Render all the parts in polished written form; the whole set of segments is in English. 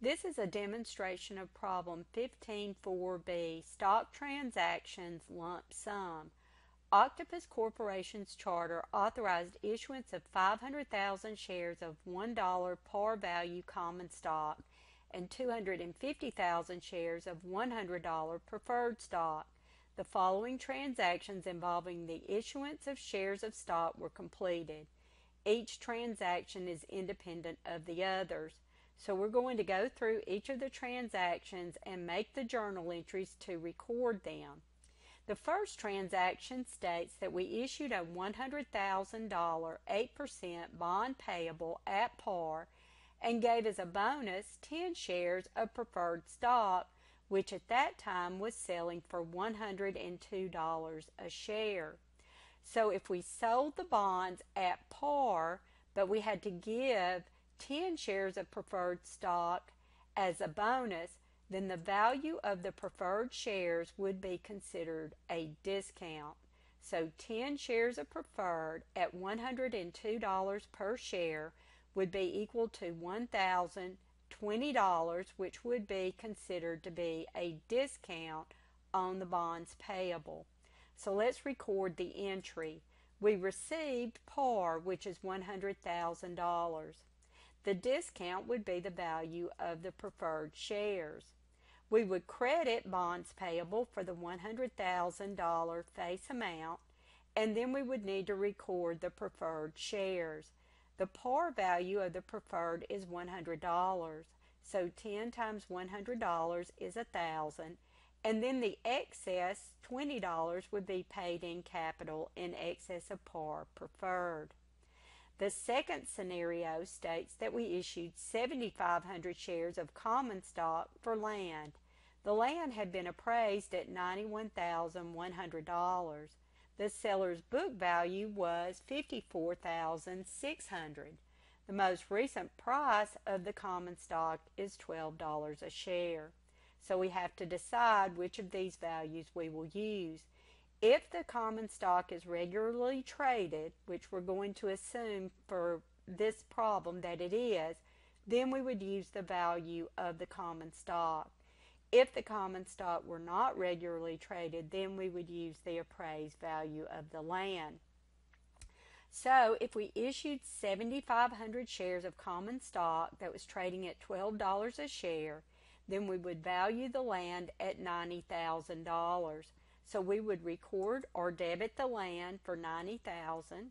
This is a demonstration of problem 15.4b, stock transactions lump sum. Octopus Corporation's charter authorized issuance of 500,000 shares of $1 par value common stock and 250,000 shares of $100 preferred stock. The following transactions involving the issuance of shares of stock were completed. Each transaction is independent of the others. So we're going to go through each of the transactions and make the journal entries to record them. The first transaction states that we issued a $100,000 8% bond payable at par and gave as a bonus 10 shares of preferred stock, which at that time was selling for $102 a share. So if we sold the bonds at par, but we had to give 10 shares of preferred stock as a bonus, then the value of the preferred shares would be considered a discount. So 10 shares of preferred at $102 per share would be equal to $1,020, which would be considered to be a discount on the bonds payable. So let's record the entry. We received par, which is $100,000. The discount would be the value of the preferred shares. We would credit bonds payable for the $100,000 face amount, and then we would need to record the preferred shares. The par value of the preferred is $100, so 10 times $100 is $1,000, and then the excess $20 would be paid in capital in excess of par preferred. The second scenario states that we issued 7,500 shares of common stock for land. The land had been appraised at $91,100. The seller's book value was $54,600. The most recent price of the common stock is $12 a share. So we have to decide which of these values we will use. If the common stock is regularly traded, which we're going to assume for this problem that it is, then we would use the value of the common stock. If the common stock were not regularly traded, then we would use the appraised value of the land. So if we issued 7,500 shares of common stock that was trading at $12 a share, then we would value the land at $90,000. So we would record or debit the land for $90,000.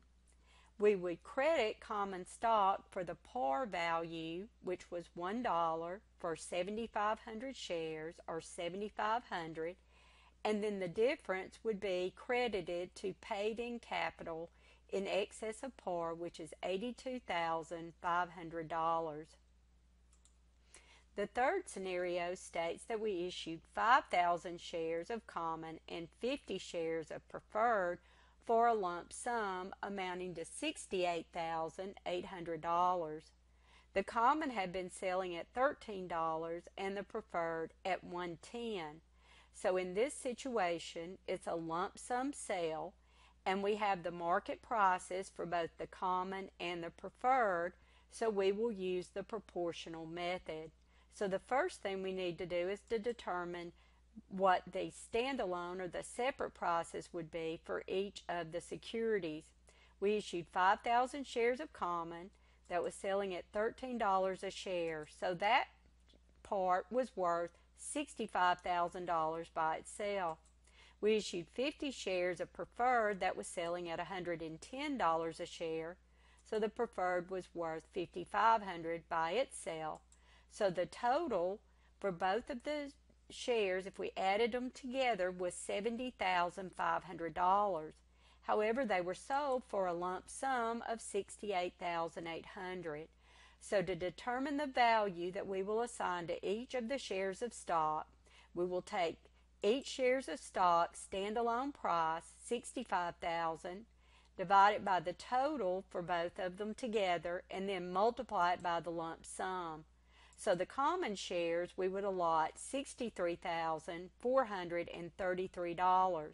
We would credit common stock for the par value, which was $1 for 7,500 shares, or $7,500, and then the difference would be credited to paid in capital in excess of par, which is $82,500. The third scenario states that we issued 5,000 shares of common and 50 shares of preferred for a lump sum amounting to $68,800. The common had been selling at $13 and the preferred at $110. So in this situation, it's a lump sum sale, and we have the market prices for both the common and the preferred, so we will use the proportional method. So the first thing we need to do is to determine what the standalone or the separate prices would be for each of the securities. We issued 5,000 shares of common that was selling at $13 a share, so that part was worth $65,000 by itself. We issued 50 shares of preferred that was selling at $110 a share, so the preferred was worth $5,500 by itself. So the total for both of the shares, if we added them together, was $70,500. However, they were sold for a lump sum of $68,800. So to determine the value that we will assign to each of the shares of stock, we will take each shares of stock standalone price, $65,000, divide it by the total for both of them together, and then multiply it by the lump sum. So the common shares, we would allot $63,433.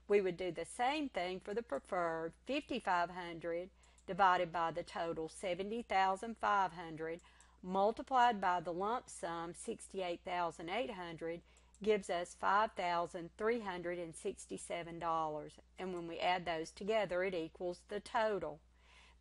We would do the same thing for the preferred, $5,500 divided by the total $70,500, multiplied by the lump sum, $68,800, gives us $5,367. And when we add those together, it equals the total.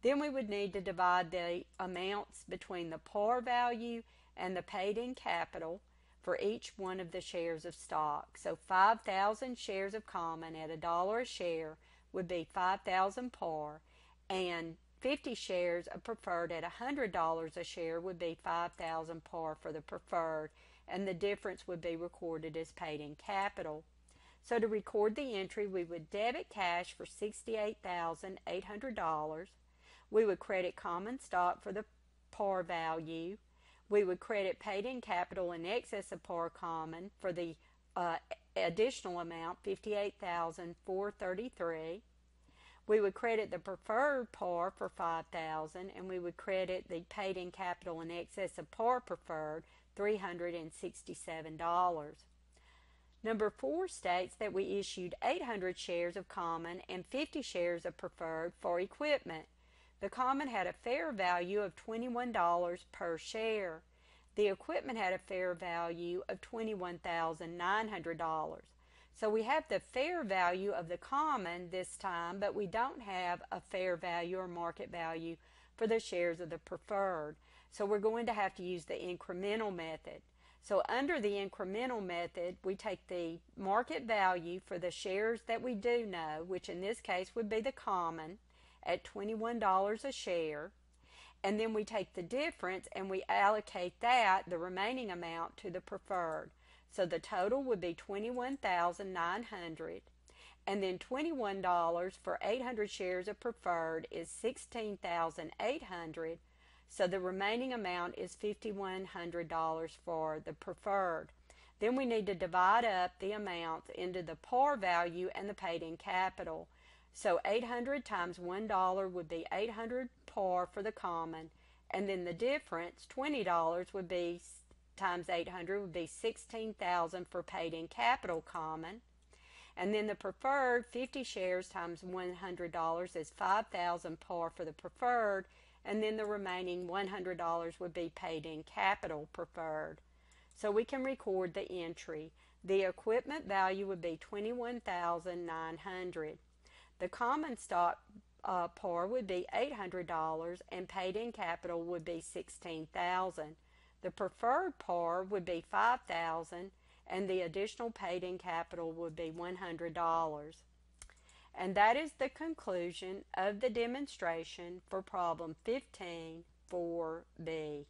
Then we would need to divide the amounts between the par value and the paid-in capital for each one of the shares of stock. So 5,000 shares of common at $1 a share would be 5,000 par, and 50 shares of preferred at $100 a share would be 5,000 par for the preferred, and the difference would be recorded as paid-in capital. So to record the entry, we would debit cash for $68,800. We would credit common stock for the par value. We would credit paid-in capital in excess of par common for the additional amount, $58,433. We would credit the preferred par for $5,000, and we would credit the paid-in capital in excess of par preferred, $367. Number 4 states that we issued 800 shares of common and 50 shares of preferred for equipment. The common had a fair value of $21 per share. The equipment had a fair value of $21,900. So we have the fair value of the common this time, but we don't have a fair value or market value for the shares of the preferred. So we're going to have to use the incremental method. So under the incremental method, we take the market value for the shares that we do know, which in this case would be the common, at $21 a share, and then we take the difference and we allocate that, the remaining amount, to the preferred. So the total would be $21,900, and then $21 for 800 shares of preferred is $16,800, so the remaining amount is $5,100 for the preferred. Then we need to divide up the amounts into the par value and the paid-in capital. So 800 times $1 would be 800 par for the common, and then the difference, $20 would be times 800 would be 16,000 for paid-in capital common, and then the preferred, 50 shares times $100 is 5,000 par for the preferred, and then the remaining $100 would be paid-in capital preferred. So we can record the entry. The equipment value would be $21,900. The common stock par would be $800, and paid-in capital would be $16,000. The preferred par would be $5,000, and the additional paid-in capital would be $100. And that is the conclusion of the demonstration for problem 15 4B.